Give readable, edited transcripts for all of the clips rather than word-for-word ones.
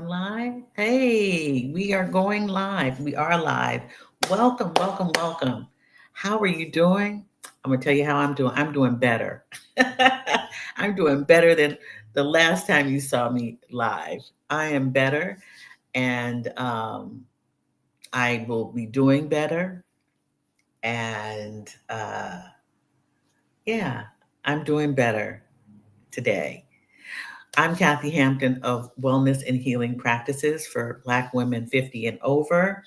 Going live? Hey, we are going live. We are live. Welcome, welcome, welcome. How are you doing? I'm going to tell you how I'm doing. I'm doing better. I'm doing better than the last time you saw me live. I am better and I will be doing better. And yeah, I'm doing better today. I'm Kathy Hampton of Wellness and Healing Practices for Black women 50 and over.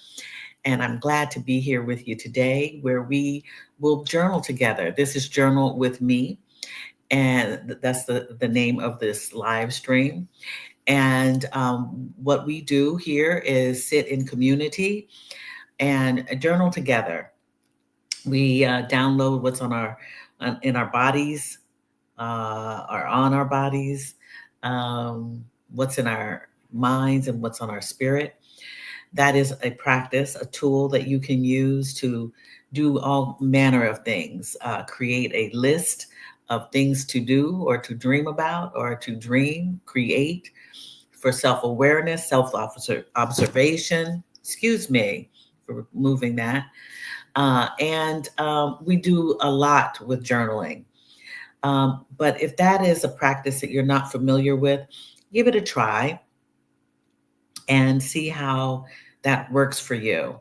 And I'm glad to be here with you today where we will journal together. This is Journal with Me, and that's the name of this live stream. And what we do here is sit in community and journal together. We download what's on our in our bodies, or on our bodies, what's in our minds and what's on our spirit. That is a practice, a tool that you can use to do all manner of things. Create a list of things to do or to dream about or to dream, create for self awareness, self observation. Excuse me for moving that. And we do a lot with journaling. But if that is a practice that you're not familiar with, give it a try and see how that works for you.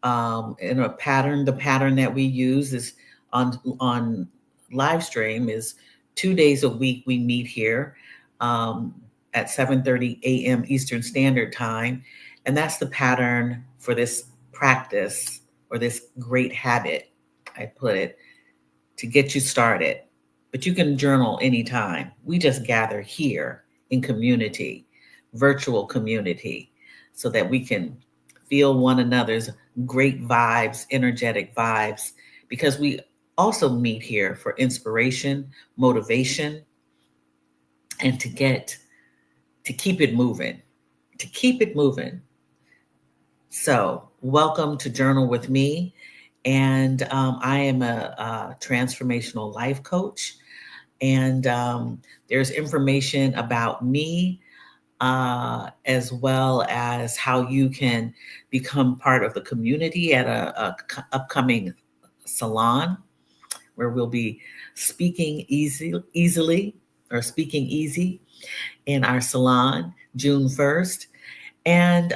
In a pattern, the pattern that we use is on live stream is 2 days a week. We meet here um, at 7:30 a.m. Eastern Standard Time, and that's the pattern for this practice or this great habit. I put it to get you started. But you can journal anytime. We just gather here in community, virtual community, so that we can feel one another's great vibes, energetic vibes, because we also meet here for inspiration, motivation, and to keep it moving, to keep it moving. So, welcome to Journal with Me. And I am a transformational life coach. And there's information about me as well as how you can become part of the community at a upcoming salon where we'll be easily or speaking easy in our salon June 1st. And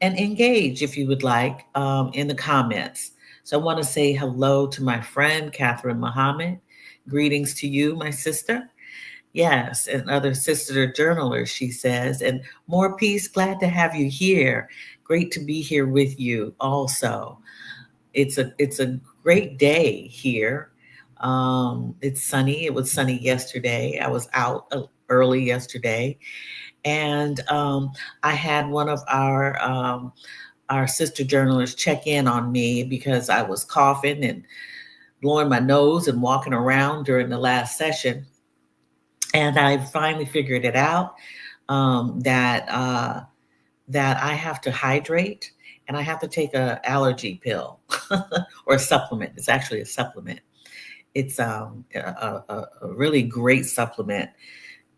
engage if you would like in the comments. So I want to say hello to my friend Catherine Muhammad. Greetings to you, my sister. Yes, and other sister journalers, she says. And more peace. Glad to have you here. Great to be here with you also. It's a great day here. It's sunny. It was sunny yesterday. I was out early yesterday, and I had one of our sister journalists check in on me because I was coughing and blowing my nose and walking around during the last session. And I finally figured it out that I have to hydrate and I have to take a allergy pill or a supplement. It's actually a supplement. It's a really great supplement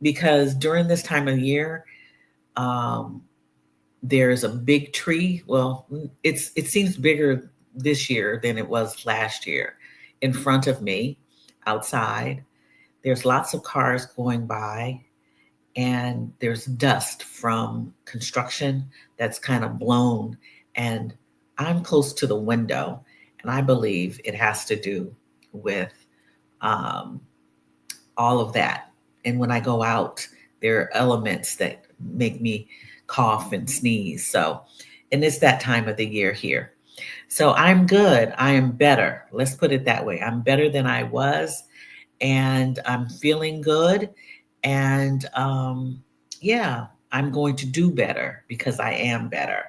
because during this time of year, um, there's a big tree. Well, it seems bigger this year than it was last year in front of me outside. There's lots of cars going by, and there's dust from construction that's kind of blown. And I'm close to the window, and I believe it has to do with um, all of that. And when I go out, there are elements that make me cough and sneeze. So, and it's that time of the year here. So I'm good. I am better. Let's put it that way. I'm better than I was, and I'm feeling good. And yeah, I'm going to do better because I am better.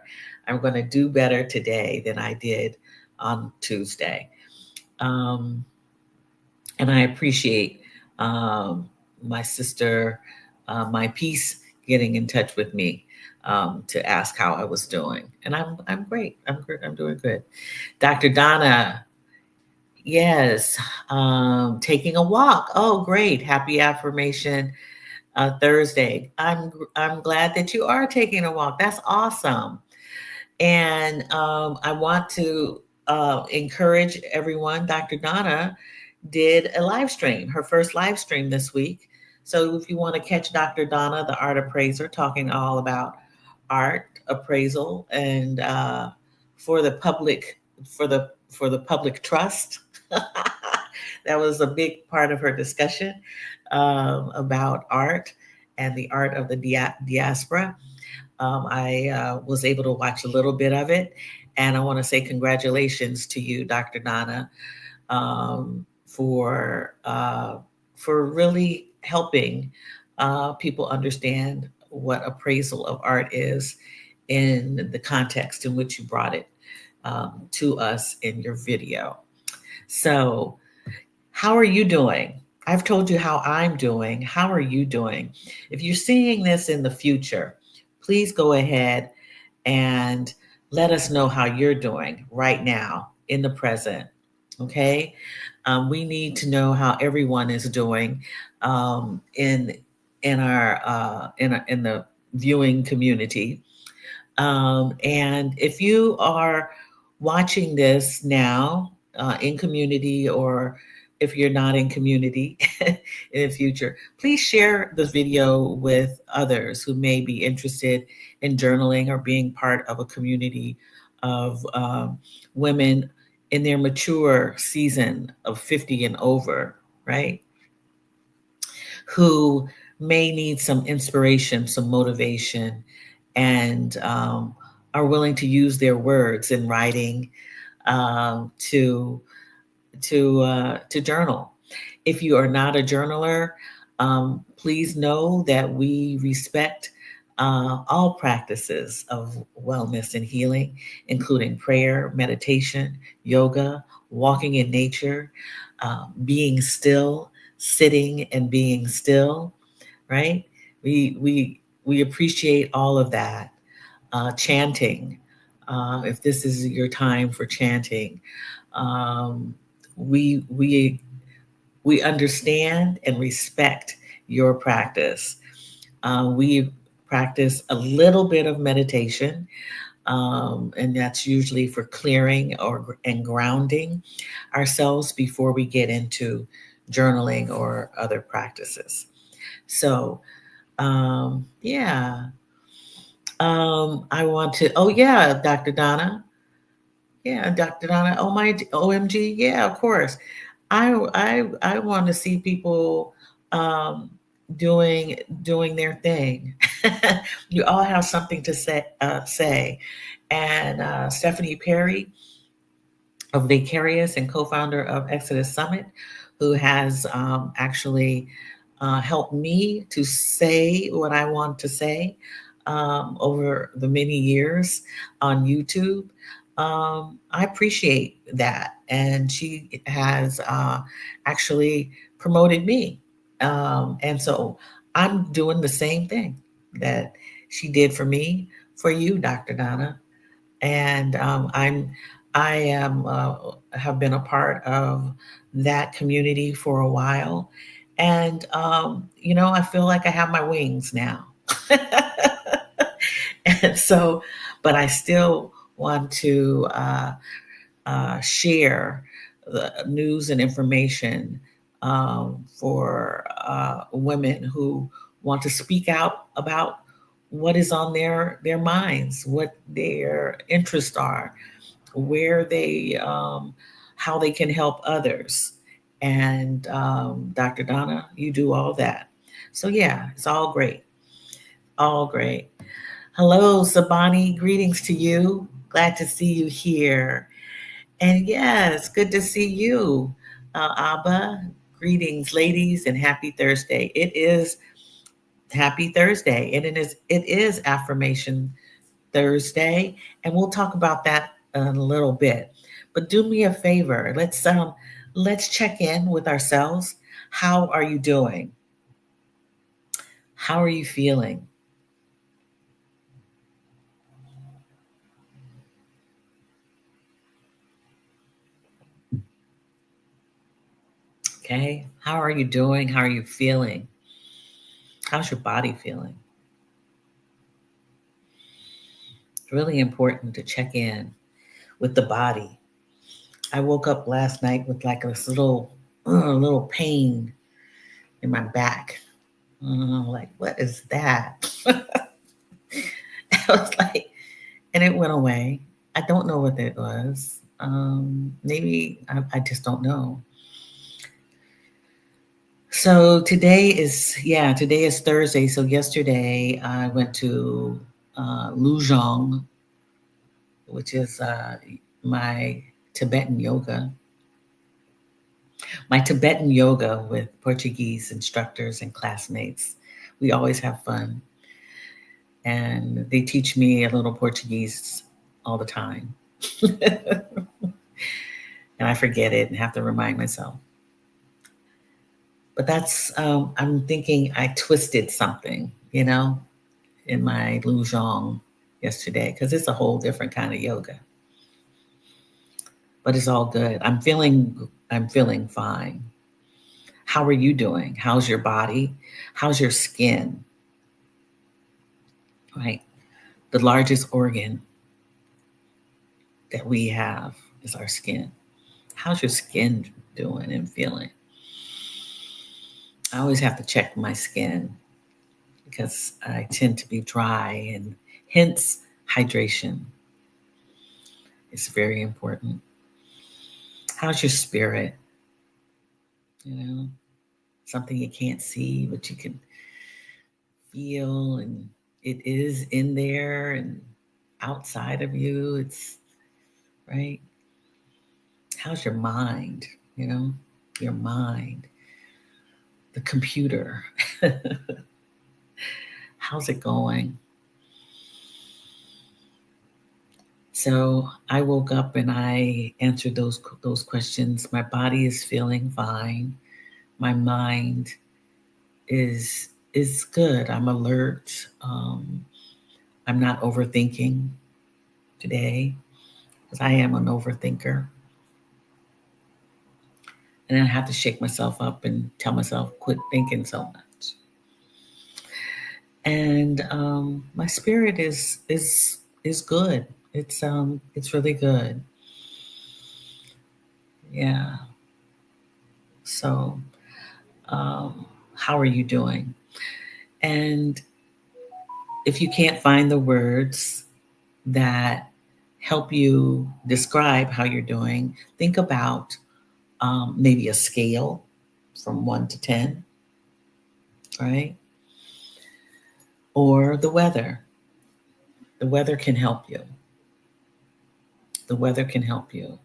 I'm going to do better today than I did on Tuesday. Um, and I appreciate my sister, my peace, getting in touch with me to ask how I was doing, and I'm great. I'm good. I'm doing good. Dr. Donna, yes, taking a walk. Oh, great! Happy affirmation Thursday. I'm glad that you are taking a walk. That's awesome. And I want to encourage everyone. Dr. Donna did a live stream, her first live stream this week. So if you want to catch Dr. Donna, the art appraiser, talking all about art appraisal and for the public, for the public trust. That was a big part of her discussion about art and the art of the diaspora. I was able to watch a little bit of it, and I want to say congratulations to you, Dr. Donna, for really helping people understand what appraisal of art is in the context in which you brought it to us in your video. So, how are you doing? I've told you how I'm doing. How are you doing? If you're seeing this in the future, please go ahead and let us know how you're doing right now in the present. Okay, we need to know how everyone is doing in our in the viewing community. And if you are watching this now in community, or if you're not in community in the future, please share this video with others who may be interested in journaling or being part of a community of women in their mature season of 50 and over, right? Who may need some inspiration, some motivation, and are willing to use their words in writing to to journal. If you are not a journaler, please know that we respect all practices of wellness and healing, including prayer, meditation, yoga, walking in nature, being still, sitting and being still. Right? We appreciate all of that. Chanting, if this is your time for chanting, um, we we we understand and respect your practice. We practice a little bit of meditation, and that's usually for clearing and grounding ourselves before we get into journaling or other practices. So, yeah, I want to. Oh, yeah, Dr. Donna. Yeah, Dr. Donna. Oh my, OMG. Yeah, of course. I want to see people um, doing their thing. You all have something to say. And Stephanie Perry of Vicarious and co-founder of Exodus Summit, who has actually helped me to say what I want to say over the many years on YouTube. I appreciate that. And she has actually promoted me. And so I'm doing the same thing that she did for me, for you, Dr. Donna. And I am have been a part of that community for a while, and I feel like I have my wings now. And so, but I still want to share the news and information for women who want to speak out about what is on their minds, what their interests are, where they how they can help others. And Dr. Donna, you do all that. So yeah, it's all great. All great. Hello, Sabani. Greetings to you. Glad to see you here. And yes, good to see you, Abba. Greetings, ladies, and happy Thursday. It is happy Thursday, and it is Affirmation Thursday, and we'll talk about that in a little bit. But do me a favor. Let's check in with ourselves. How are you doing? How are you feeling? Okay. How are you doing? How are you feeling? How's your body feeling? It's really important to check in with the body. I woke up last night with like this little pain in my back. Like, what is that? I was like, and it went away. I don't know what that was. Maybe I just don't know. So today is Thursday. So yesterday I went to Luzhong, which is my Tibetan yoga, my Tibetan yoga with Portuguese instructors and classmates. We always have fun, and they teach me a little Portuguese all the time, and I forget it and have to remind myself. But I'm thinking I twisted something, in my Luzhong yesterday because it's a whole different kind of yoga. But it's all good. I'm feeling fine. How are you doing? How's your body? How's your skin? Right? The largest organ that we have is our skin. How's your skin doing and feeling? I always have to check my skin because I tend to be dry and hence hydration is very important. How's your spirit? You know, something you can't see, but you can feel, and it is in there and outside of you. It's right. How's your mind? Your mind, the computer. How's it going? So I woke up and I answered those questions. My body is feeling fine. My mind is good. I'm alert. I'm not overthinking today because I am an overthinker. And I have to shake myself up and tell myself, quit thinking so much. And my spirit is good. It's really good. Yeah. So, um, how are you doing? And if you can't find the words that help you describe how you're doing, think about maybe a scale from 1 to 10, right? Or the weather. The weather can help you. The weather can help you.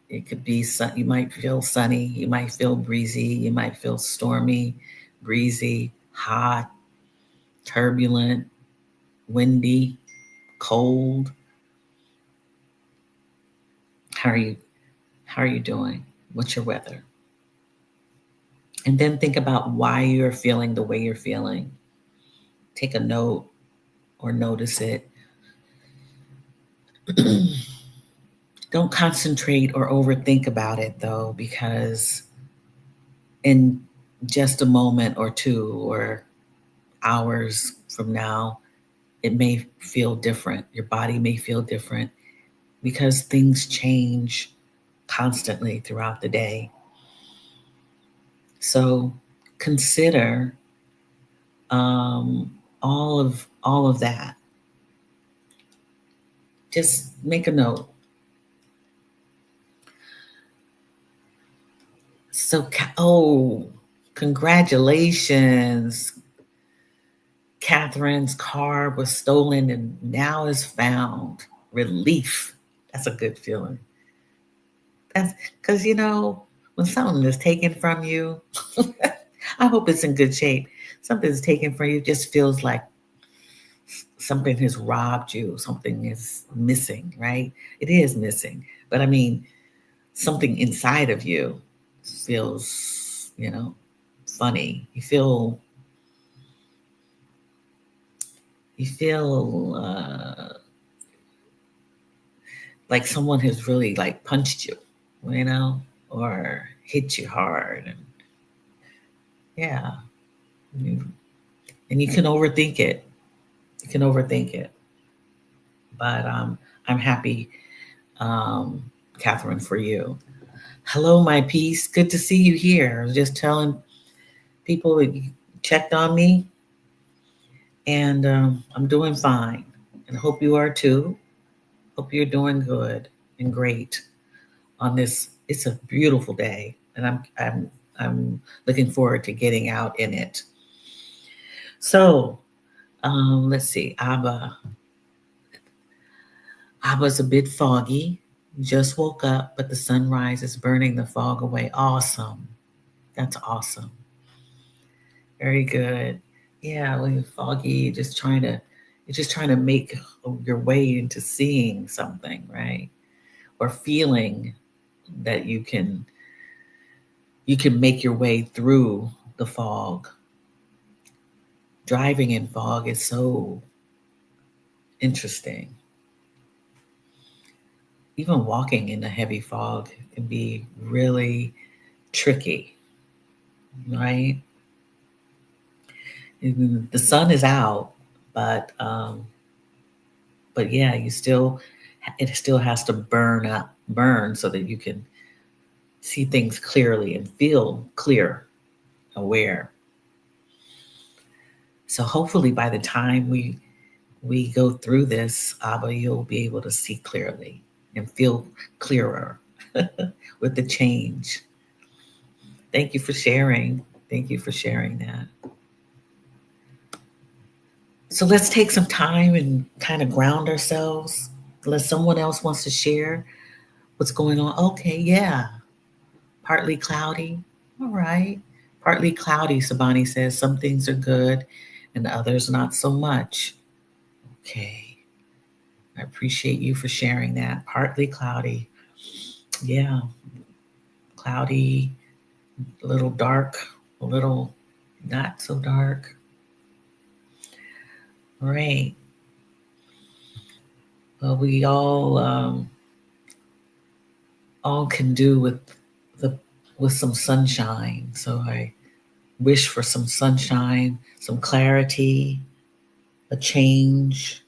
It could be you might feel sunny, you might feel breezy, you might feel stormy, breezy, hot, turbulent, windy, cold. How are you how are you doing? What's your weather? And then think about why you're feeling the way you're feeling. Take a note or notice it. Don't concentrate or overthink about it though, because in just a moment or two or hours from now, it may feel different. Your body may feel different because things change constantly throughout the day. So consider um, all of that. Just make a note. So, congratulations. Catherine's car was stolen and now is found. Relief. That's a good feeling. That's because, when something is taken from you, I hope it's in good shape. Something is taken from you just feels like something has robbed you, something is missing, right? It is missing. But I mean, something inside of you feels, funny. You feel like someone has really like punched you, or hit you hard. And yeah. You- And you can overthink it. You can overthink it. But I'm happy, um, Catherine, for you. Hello, my peace. Good to see you here. I was just telling people that you checked on me, and I'm doing fine. And I hope you are too. Hope you're doing good and great on this. It's a beautiful day, and I'm looking forward to getting out in it. So let's see. Abba's a bit foggy. Just woke up, but the sunrise is burning the fog away. Awesome. That's awesome. Very good. Yeah, when you're foggy, you're just trying to make your way into seeing something, right? Or feeling that you can make your way through the fog. Driving in fog is so interesting. Even walking in a heavy fog can be really tricky, right? The sun is out, but yeah, it still has to burn so that you can see things clearly and feel clear, aware. So hopefully by the time we go through this, Abba, you'll be able to see clearly and feel clearer with the change. Thank you for sharing. Thank you for sharing that. So let's take some time and kind of ground ourselves. Unless someone else wants to share what's going on. Okay, yeah. Partly cloudy. All right. Partly cloudy, Sabani says. Some things are good and others not so much. Okay. I appreciate you for sharing that. Partly cloudy. Yeah. Cloudy, a little dark, a little not so dark. Right. Well, we all can do the with some sunshine. So I wish for some sunshine, some clarity, a change,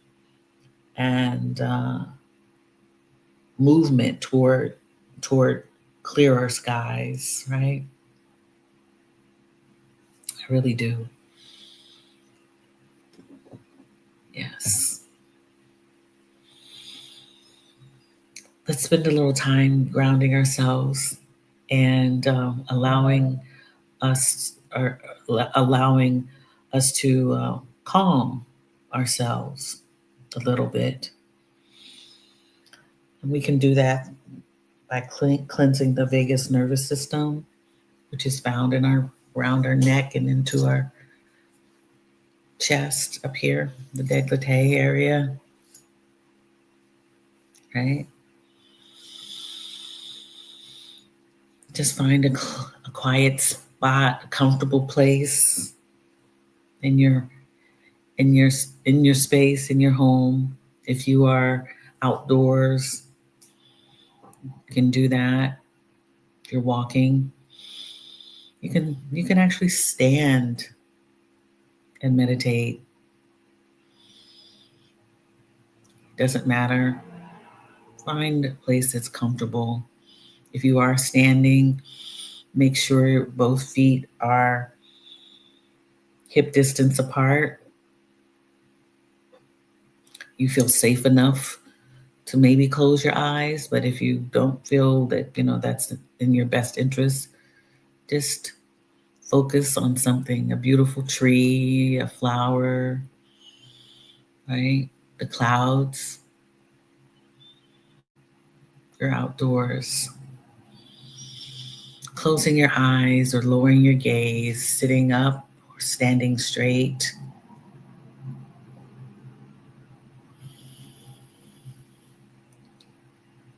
and movement toward clearer skies. Right? I really do. Yes. Let's spend a little time grounding ourselves and us or allowing us to calm ourselves a little bit. And we can do that by cleansing the vagus nervous system, which is found in our around our neck and into our chest up here, the décolleté area, right? Just find a quiet spot, a comfortable place in your in your in your space, in your home. If you are outdoors, you can do that. If you're walking, you can actually stand and meditate. Doesn't matter. Find a place that's comfortable. If you are standing, make sure both feet are hip distance apart. You feel safe enough to maybe close your eyes, but if you don't feel that, that's in your best interest, just focus on something, a beautiful tree, a flower, right? The clouds, you're outdoors. Closing your eyes or lowering your gaze, sitting up or standing straight.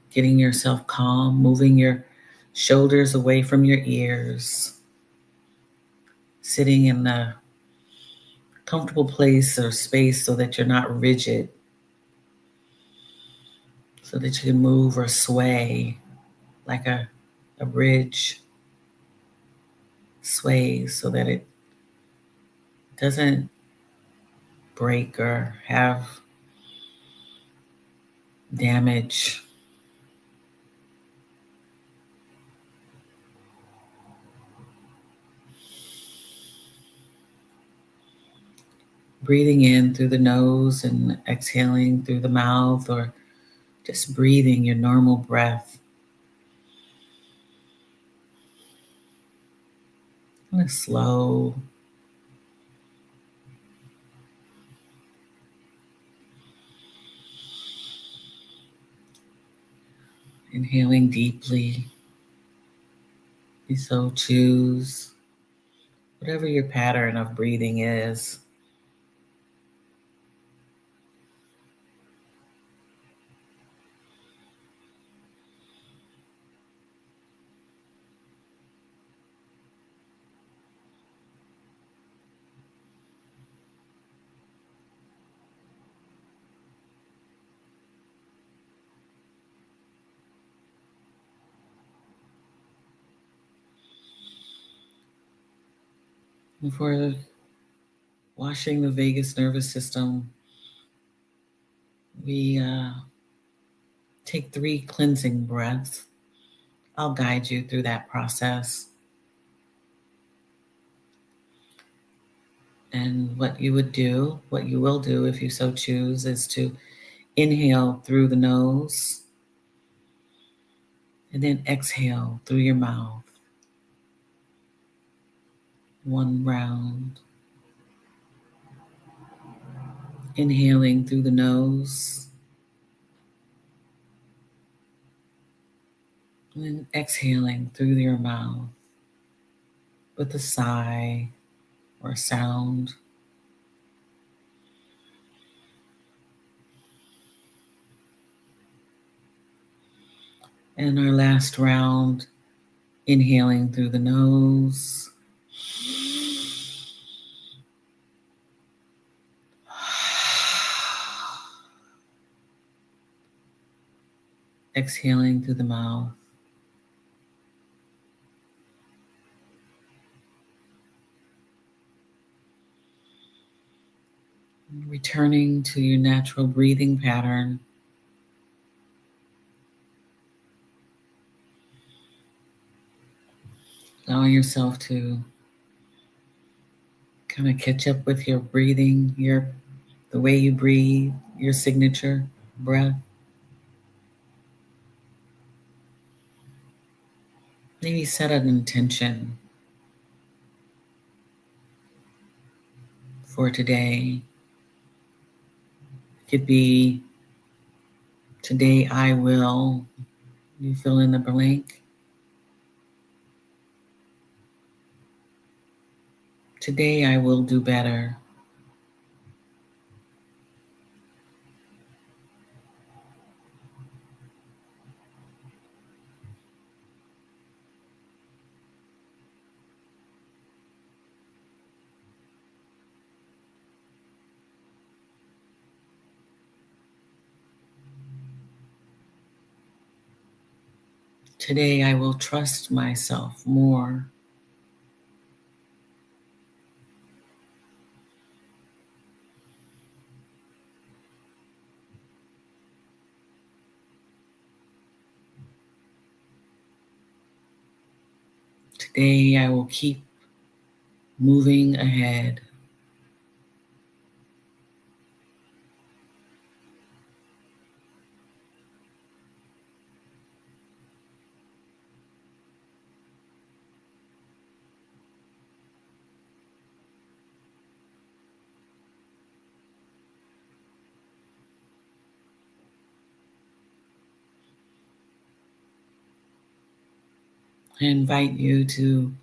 Getting yourself calm, moving your shoulders away from your ears, sitting in a comfortable place or space so that you're not rigid, so that you can move or sway like a bridge sways so that it doesn't break or have damage. Breathing in through the nose and exhaling through the mouth, or just breathing your normal breath. Kind of slow. Inhaling deeply. You so choose. Whatever your pattern of breathing is. And for washing the vagus nervous system, we take 3 cleansing breaths. I'll guide you through that process. And what you will do if you so choose, is to inhale through the nose and then exhale through your mouth. 1 round. Inhaling through the nose and then exhaling through your mouth with a sigh or a sound. And our last round, inhaling through the nose. Exhaling through the mouth. Returning to your natural breathing pattern. Allowing yourself to kind of catch up with your breathing, the way you breathe, your signature breath. Maybe set an intention for today. It could be, today I will, you fill in the blank. Today I will do better. Today I will trust myself more. Today I will keep moving ahead. I invite you to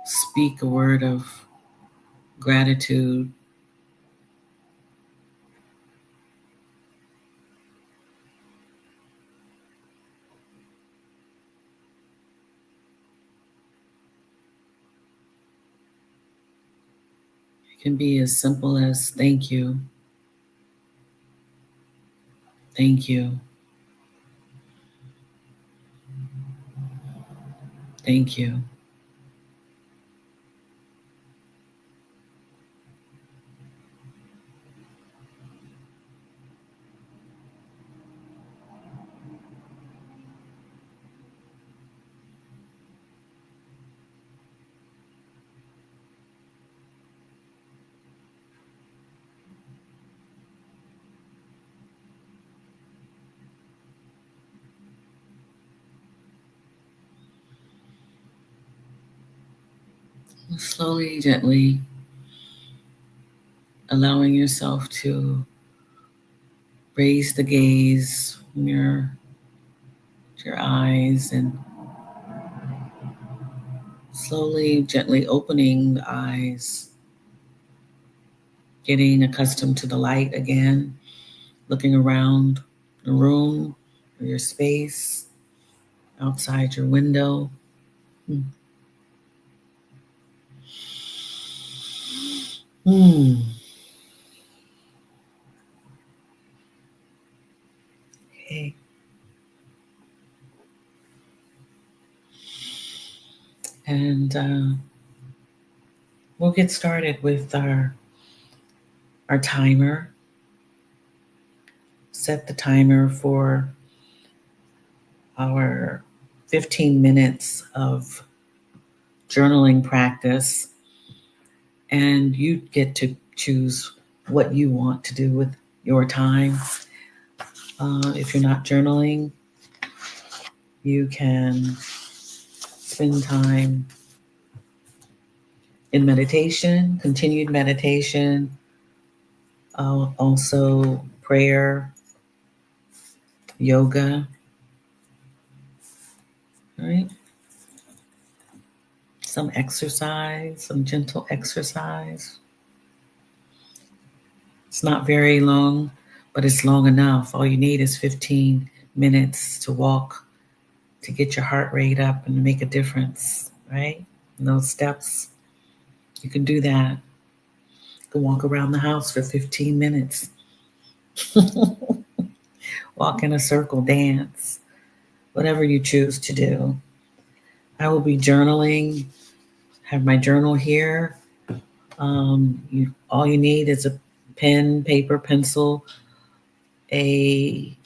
speak a word of gratitude. It can be as simple as thank you, thank you, thank you. Slowly, gently allowing yourself to raise the gaze from your eyes and slowly, gently opening the eyes, getting accustomed to the light again, looking around the room or your space, outside your window. Hmm. Okay. And we'll get started with our timer. Set the timer for our 15 minutes of journaling practice, and you get to choose what you want to do with your time. If you're not journaling, you can spend time in meditation, continued meditation, also prayer, yoga, right? Some exercise, some gentle exercise. It's not very long, but it's long enough. All you need is 15 minutes to walk, to get your heart rate up and make a difference, right? And those steps, you can do that. You can walk around the house for 15 minutes, walk in a circle, dance, whatever you choose to do. I will be journaling, have my journal here. All you need is a pen, paper, pencil, a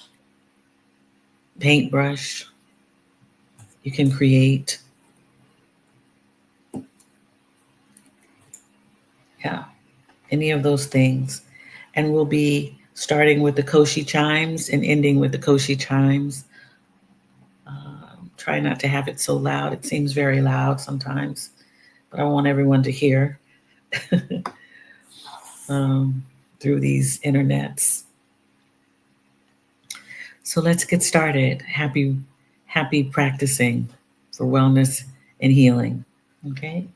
paintbrush. You can create, yeah, any of those things. And we'll be starting with the Koshi chimes and ending with the Koshi chimes. Try not to have it so loud. It seems very loud sometimes, but I want everyone to hear um, through these internets. So let's get started. Happy practicing for wellness and healing. Okay.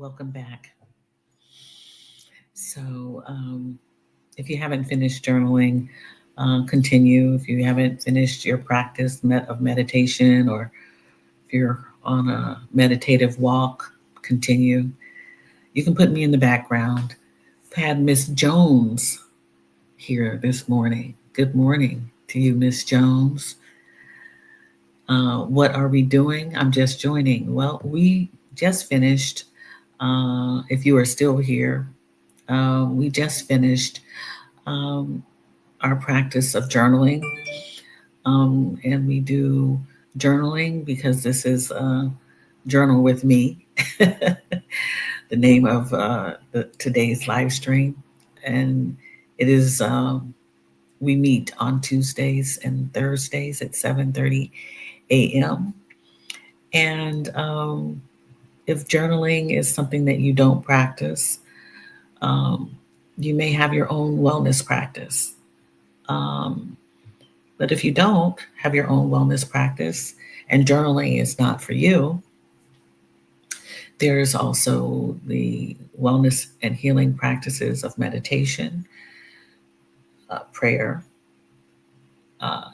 Welcome back. So, if you haven't finished journaling, continue. If you haven't finished your practice of meditation, or if you're on a meditative walk, continue. You can put me in the background. I've had Miss Jones here this morning. Good morning to you, Miss Jones. What are we doing? I'm just joining. Well, we just finished. If you are still here, we just finished um, our practice of journaling. And we do journaling because this is Journal with Me, the name of today's live stream. And it is, we meet on Tuesdays and Thursdays at 7:30 a.m. And if journaling is something that you don't practice, um, you may have your own wellness practice. Um, but if you don't have your own wellness practice and journaling is not for you, there's also the wellness and healing practices of meditation, prayer,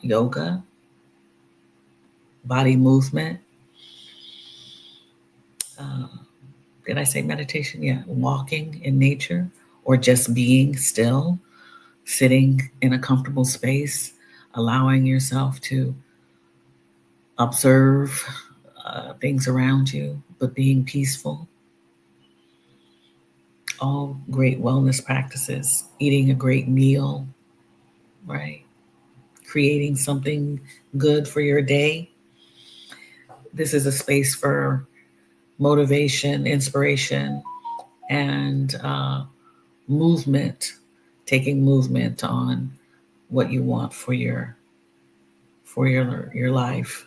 yoga, body movement. Uh, did I say meditation? Yeah, walking in nature or just being still, sitting in a comfortable space, allowing yourself to observe things around you, but being peaceful. All great wellness practices, eating a great meal, right? Creating something good for your day. This is a space for motivation, inspiration, and movement, taking movement on what you want for your life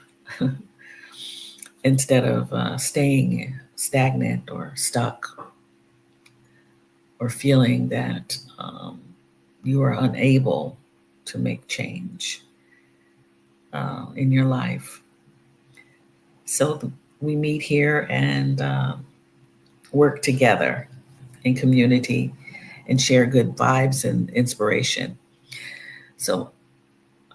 instead of staying stagnant or stuck or feeling that you are unable to make change in your life. So we meet here and work together in community and share good vibes and inspiration. So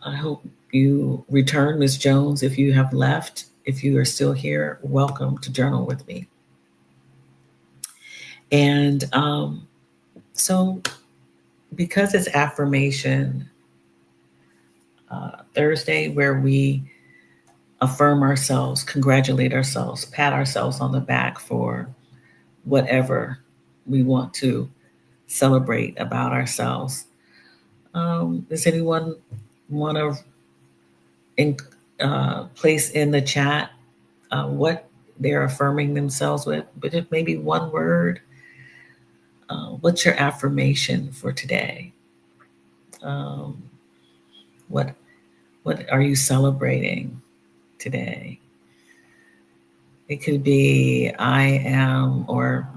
I hope you return, Ms. Jones, if you have left. If you are still here, welcome to Journal with me. And so, because it's affirmation Thursday, where we affirm ourselves, congratulate ourselves, pat ourselves on the back for whatever we want to celebrate about ourselves. Does anyone want to place in the chat what they're affirming themselves with? But if maybe one word, what's your affirmation for today? Um, what what are you celebrating today? It could be I am, or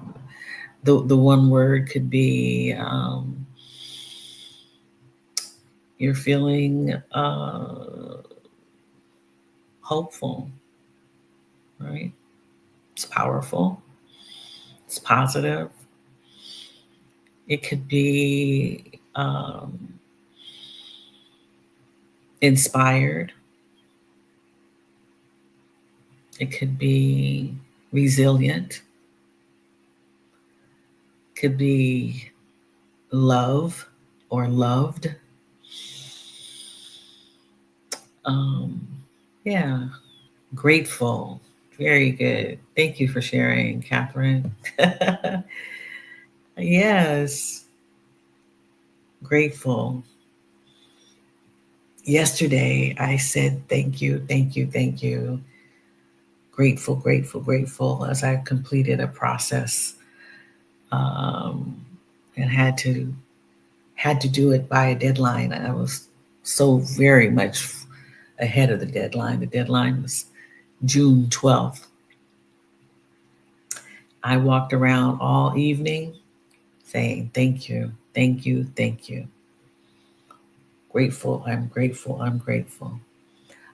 the one word could be you're feeling hopeful, right? It's powerful. It's positive. It could be inspired. It could be resilient. It could be love or loved. Um, yeah, grateful. Very good. Thank you for sharing, Catherine. Yes, grateful. Yesterday, I said thank you, thank you, thank you. Grateful, grateful, grateful as I completed a process um, and had to do it by a deadline. I was so very much ahead of the deadline. The deadline was June 12th. I walked around all evening saying thank you, thank you, thank you. Grateful, I'm grateful, I'm grateful.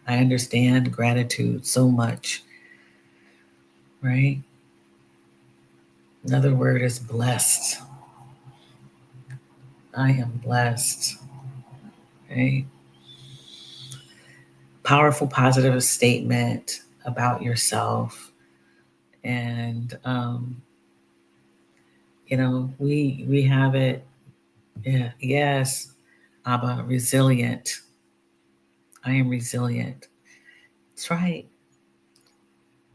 I understand gratitude so much, right? Another word is blessed. I am blessed. Right? Powerful, positive statement about yourself. And, we have it. Yeah, yes. Abba, resilient. I am resilient. That's right.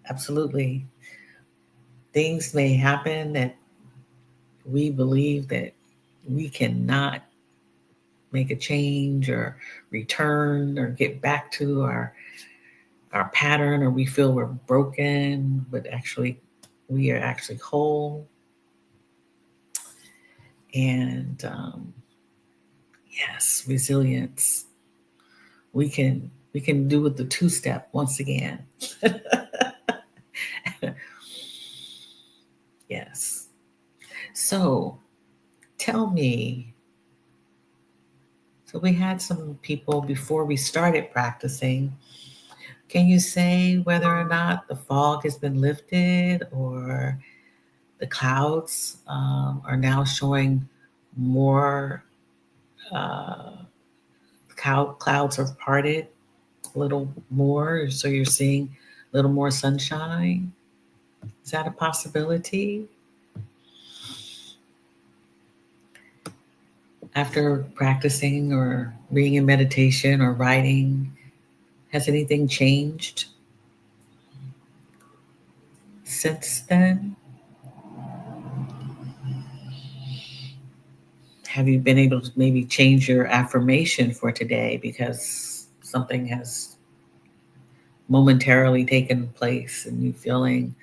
Absolutely. Things may happen that we believe that we cannot make a change or return or get back to our pattern, or we feel we're broken, but actually we are actually whole. And yes, resilience. We can do with the two-step once again. Yes. So tell me, so we had some people before we started practicing. Can you say whether or not the fog has been lifted, or the clouds are now showing more, uh, clouds have parted a little more, so you're seeing a little more sunshine? Is that a possibility? After practicing or being in meditation or writing, has anything changed since then? Have you been able to maybe change your affirmation for today because something has momentarily taken place and you feeling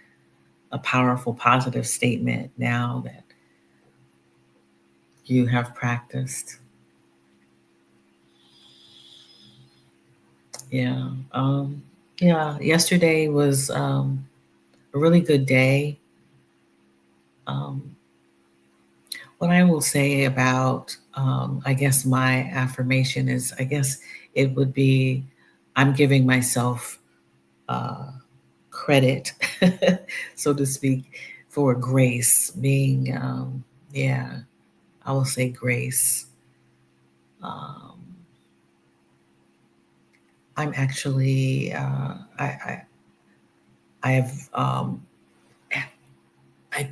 a powerful positive statement now that you have practiced? Yeah. Um, yeah. Yesterday was a really good day. Um, what I will say about, I guess, my affirmation is, I guess it would be, I'm giving myself uh, credit, so to speak, for grace being, yeah, I will say grace. Um, I'm actually, I have, I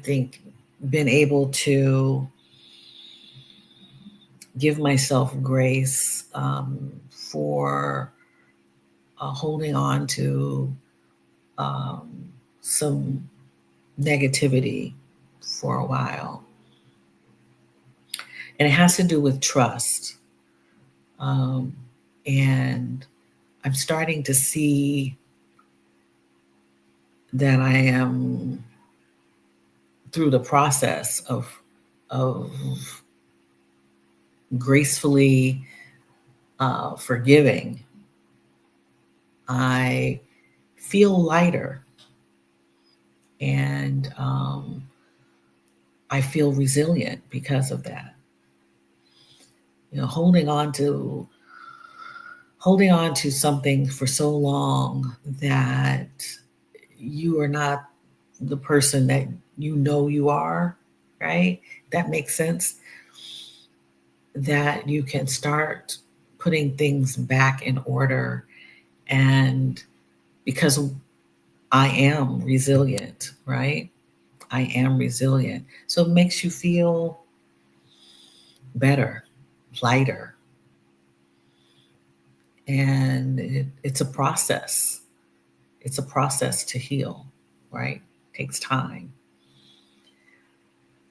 think, been able to give myself grace for holding on to um, some negativity for a while. And it has to do with trust. Um, and I'm starting to see that I am through the process of gracefully forgiving. I feel lighter, and I feel resilient because of that. Holding on to something for so long that you are not the person that you are, right? That makes sense. That you can start putting things back in order, and because I am resilient, right? I am resilient. So it makes you feel better, lighter, and it's a process. It's a process to heal, right? It takes time.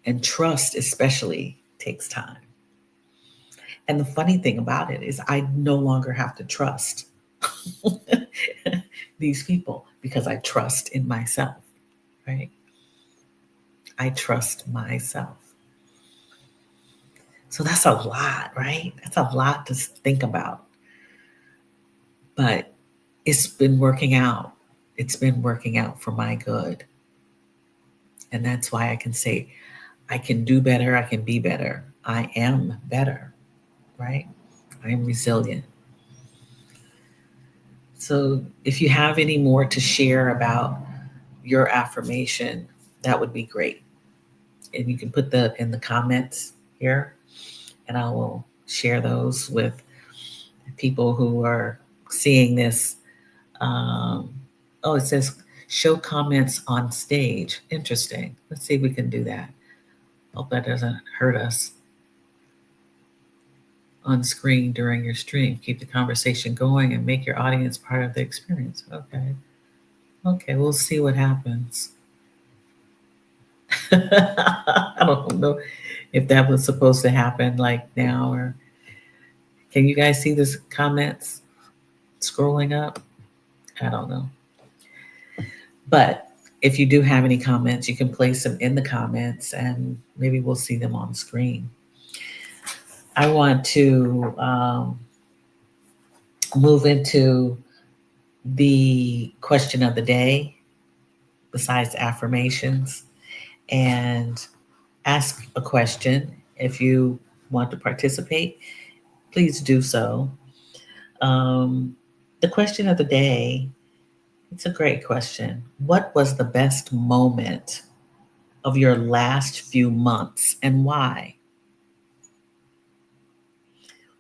And trust, especially, takes time. And the funny thing about it is, I no longer have to trust these people because I trust in myself, right? I trust myself. So that's a lot, right? That's a lot to think about. But it's been working out. It's been working out for my good. And that's why I can say, I can do better. I can be better. I am better, right? I'm resilient. So if you have any more to share about your affirmation, that would be great. And you can put that in the comments here, and I will share those with people who are seeing this. Um, oh, it says show comments on stage. Interesting. Let's see if we can do that. Hope that doesn't hurt us on screen during your stream. Keep the conversation going and make your audience part of the experience. Okay. Okay, we'll see what happens. I don't know if that was supposed to happen like now, or can you guys see this comments scrolling up? I don't know. But if you do have any comments, you can place them in the comments and maybe we'll see them on screen. I want to move into the question of the day, besides affirmations, and ask a question. If you want to participate, please do so. Um, the question of the day, it's a great question. What was the best moment of your last few months and why?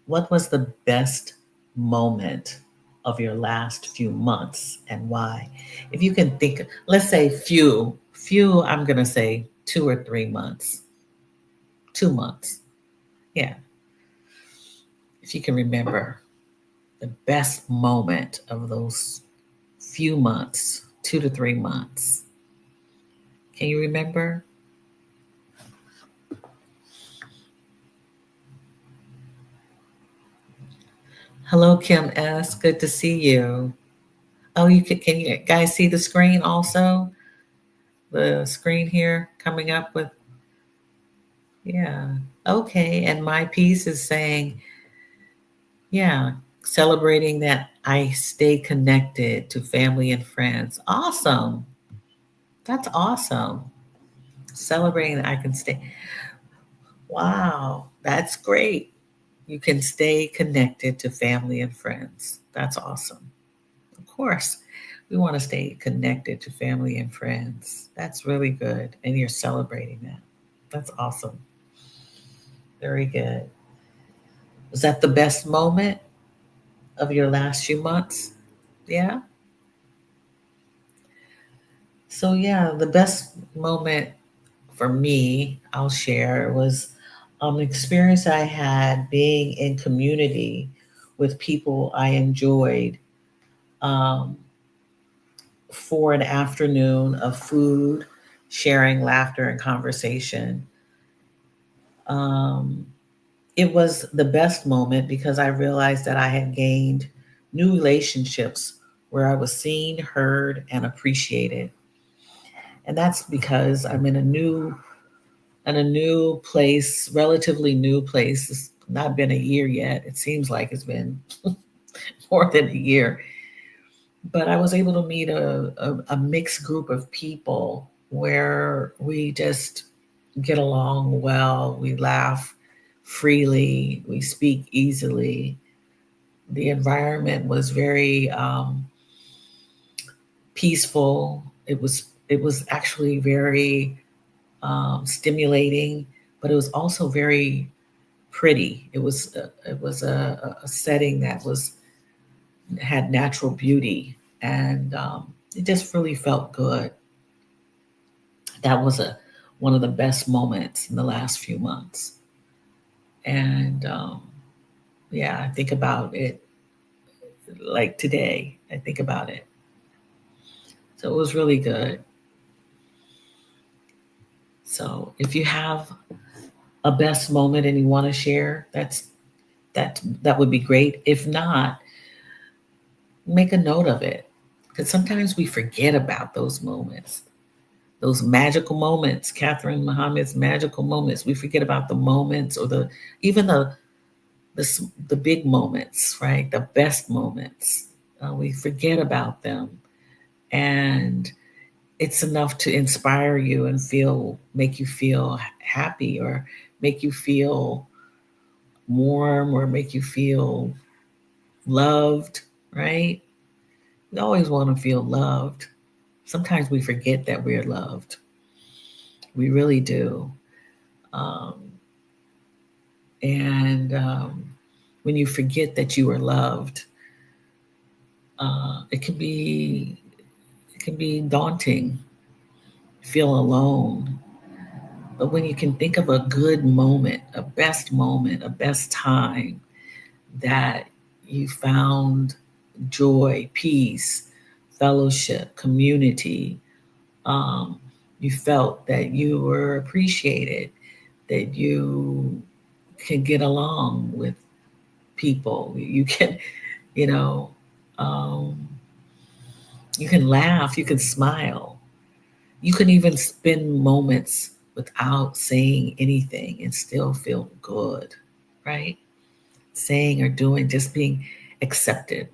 What was the best moment of your last few months and why? If you can think, let's say few, I'm going to say 2 or 3 months, 2 months. Yeah. If you can remember the best moment of those few months, 2 to 3 months. Can you remember? Hello, Kim S. Good to see you. Oh, can you guys see the screen also? The screen here coming up with, yeah. Okay, and my piece is saying, yeah, celebrating that I stay connected to family and friends. Awesome. That's awesome. Celebrating that I can stay. Wow, that's great. You can stay connected to family and friends. That's awesome. Of course, we want to stay connected to family and friends. That's really good. And you're celebrating that. That's awesome. Very good. Was that the best moment of your last few months? Yeah. So, yeah, the best moment for me, I'll share, was an experience I had being in community with people I enjoyed, um, for an afternoon of food, sharing, laughter, and conversation. Um, it was the best moment because I realized that I had gained new relationships where I was seen, heard, and appreciated. And that's because I'm in a new place, relatively new place. It's not been a year yet. It seems like it's been more than a year. But I was able to meet a mixed group of people where we just get along well, we laugh freely, we speak easily. The environment was very peaceful. It was actually very stimulating, but it was also very pretty. It was a setting that was had natural beauty, and it just really felt good. That was a one of the best moments in the last few months, and yeah, I think about it like today. I think about it, so it was really good. So if you have a best moment and you want to share, that would be great. If not, make a note of it, because sometimes we forget about those moments, those magical moments, Catherine Muhammad's magical moments. We forget about the moments, or even the big moments, right? The best moments. We forget about them, and it's enough to inspire you and make you feel happy, or make you feel warm, or make you feel loved, right? We always want to feel loved. Sometimes we forget that we're loved. We really do. Um, and when you forget that you are loved, it can be daunting, feel alone. But when you can think of a good moment, a best time that you found joy, peace, fellowship, community, um, you felt that you were appreciated, that you can get along with people, you can, you know, um, you can laugh, you can smile, you can even spend moments without saying anything and still feel good, right? Saying or doing, just being accepted.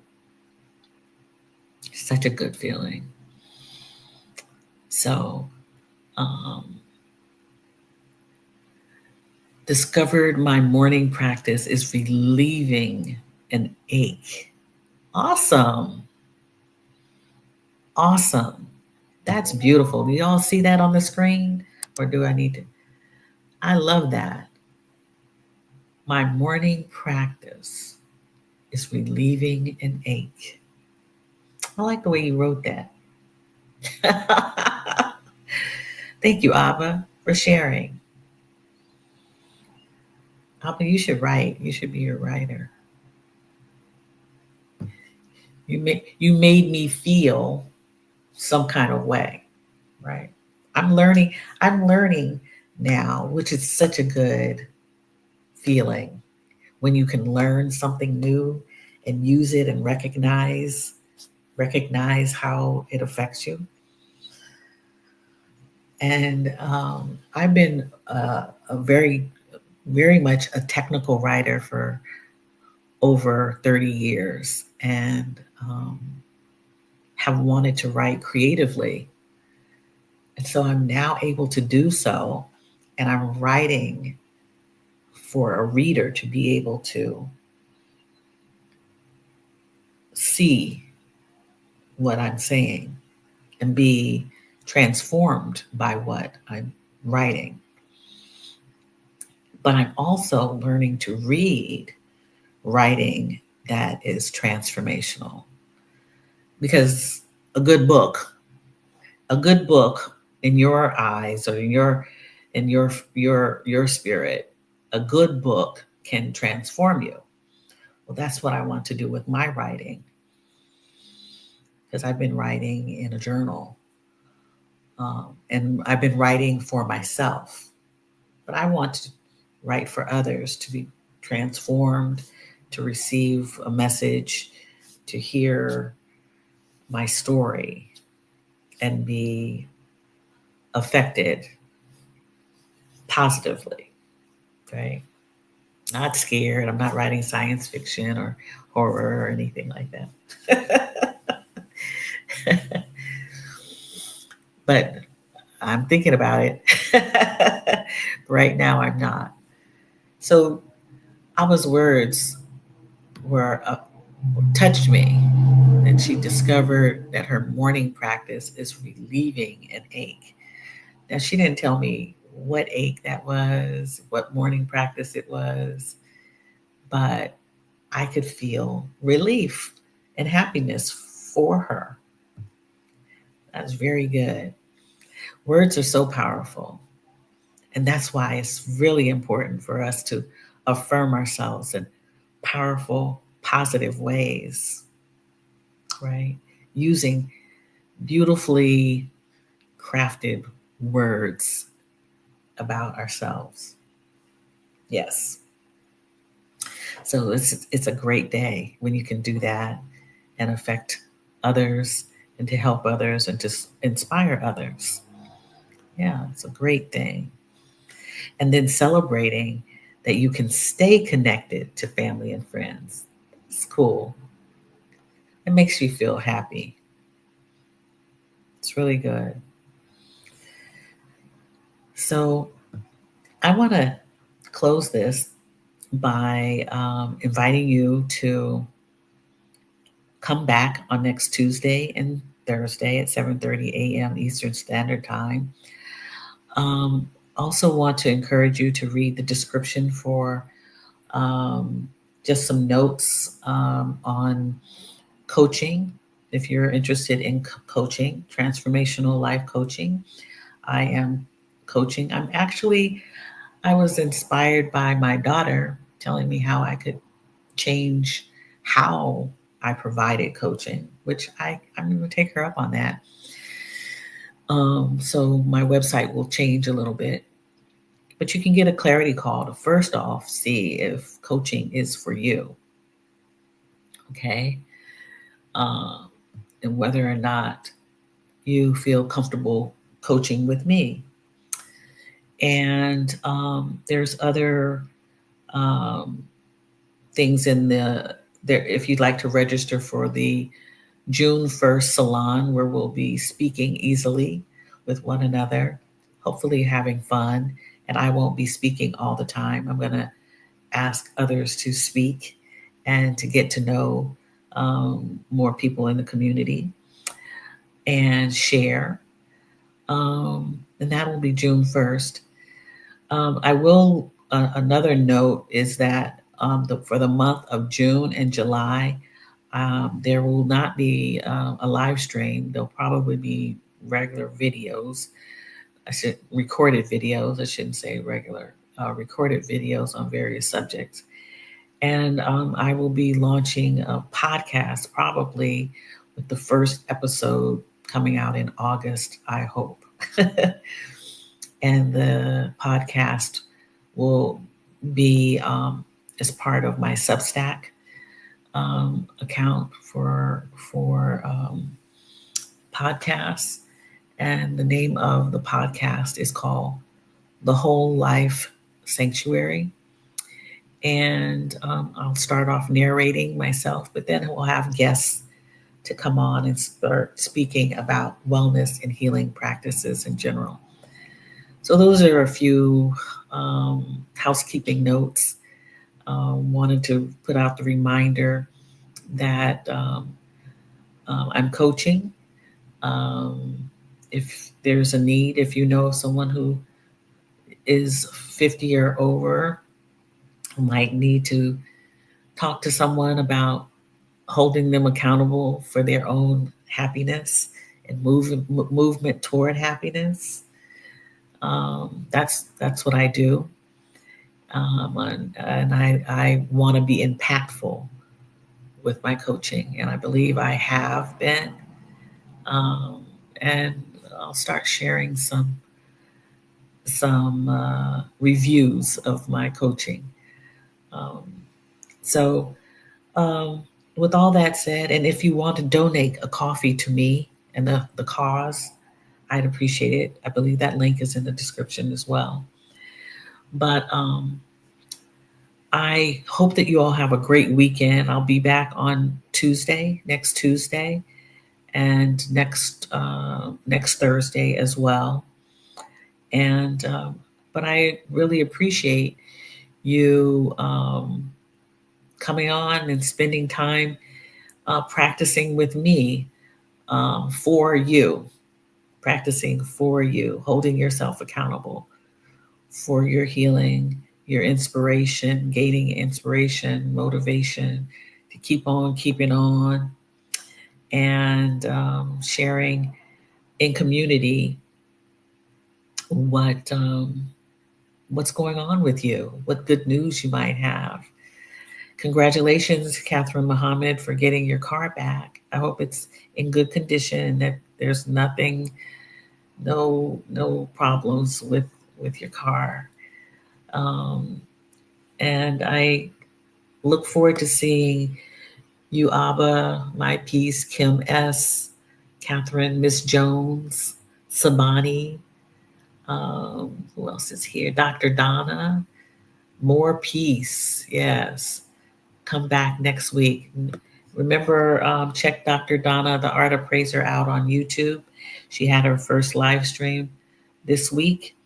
Such a good feeling. So, um, discovered my morning practice is relieving an ache. Awesome. Awesome. That's beautiful. Do y'all see that on the screen? Or do I need to? I love that. My morning practice is relieving an ache. I like the way you wrote that. Thank you, Abba, for sharing. Abba, you should write. You should be a writer. You made me feel some kind of way, right? I'm learning now, which is such a good feeling when you can learn something new and use it and recognize how it affects you. And I've been a very much a technical writer for over 30 years, and have wanted to write creatively. And so I'm now able to do so, and I'm writing for a reader to be able to see what I'm saying and be transformed by what I'm writing. But I'm also learning to read writing that is transformational, because a good book, a good book in your eyes or in your spirit, a good book can transform you. Well, that's what I want to do with my writing, because I've been writing in a journal, and I've been writing for myself, but I want to write for others to be transformed, to receive a message, to hear my story and be affected positively, right? Not scared. I'm not writing science fiction or horror or anything like that. But I'm thinking about it. Right now, I'm not. So, Abba's words were touched me, and she discovered that her morning practice is relieving an ache. Now, she didn't tell me what ache that was, what morning practice it was, but I could feel relief and happiness for her. That's very good. Words are so powerful. And that's why it's really important for us to affirm ourselves in powerful, positive ways, right? Using beautifully crafted words about ourselves. Yes. So it's a great day when you can do that and affect others and to help others and to inspire others. Yeah, it's a great thing. And then celebrating that you can stay connected to family and friends. It's cool. It makes you feel happy. It's really good. So I want to close this by inviting you to come back on next Tuesday and Thursday at 7:30 a.m. Eastern Standard Time. Um, Also, want to encourage you to read the description for um, just some notes on coaching. If you're interested in coaching, transformational life coaching, I am coaching. I was inspired by my daughter telling me how I could change how I provided coaching, which I'm going to take her up on that. So my website will change a little bit, but you can get a clarity call to first off see if coaching is for you, okay? Uh, and whether or not you feel comfortable coaching with me. And there's other um, things in there. If you'd like to register for the June 1st Salon, where we'll be speaking easily with one another, hopefully having fun. And I won't be speaking all the time. I'm going to ask others to speak and to get to know more people in the community and share. And that will be June 1st. Another note is that for the month of June and July, there will not be a live stream. There'll probably be regular videos. Recorded videos. I shouldn't say regular. Recorded videos on various subjects. And I will be launching a podcast probably with the first episode coming out in August, I hope. And the podcast will be as part of my Substack account for podcasts, and the name of the podcast is called The Whole Life Sanctuary. And I'll start off narrating myself, but then we'll have guests to come on and start speaking about wellness and healing practices in general. So those are a few housekeeping notes. Wanted to put out the reminder that I'm coaching. Um, if there's a need, if you know of someone who is 50 or over, who might need to talk to someone about holding them accountable for their own happiness and movement toward happiness, that's what I do. And I want to be impactful with my coaching, and I believe I have been. Um, and I'll start sharing some reviews of my coaching. Um, so, um, with all that said, and if you want to donate a coffee to me and the cause, I'd appreciate it. I believe that link is in the description as well. But I hope that you all have a great weekend. I'll be back on next Tuesday, and next Thursday as well. And but I really appreciate you coming on and spending time practicing with me for you, practicing for you, holding yourself accountable for your healing, your inspiration, gaining inspiration, motivation to keep on keeping on, and sharing in community what's going on with you, what good news you might have. Congratulations, Catherine Muhammad, for getting your car back. I hope it's in good condition, that there's no problems with your car. Um, and I look forward to seeing you, Abba, My Peace, Kim S., Catherine, Miss Jones, Sabani. Who else is here? Dr. Donna. More peace. Yes. Come back next week. Remember, check Dr. Donna, the art appraiser, out on YouTube. She had her first live stream this week,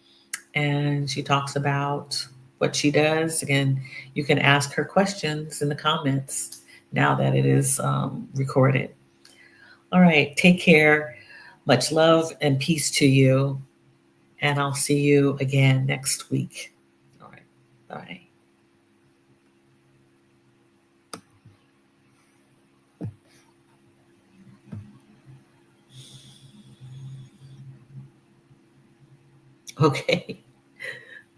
and she talks about what she does. Again, you can ask her questions in the comments now that it is recorded. All right, take care. Much love and peace to you. And I'll see you again next week. All right. Bye. Okay.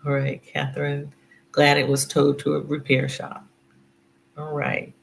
All right, Catherine. Glad it was towed to a repair shop. All right.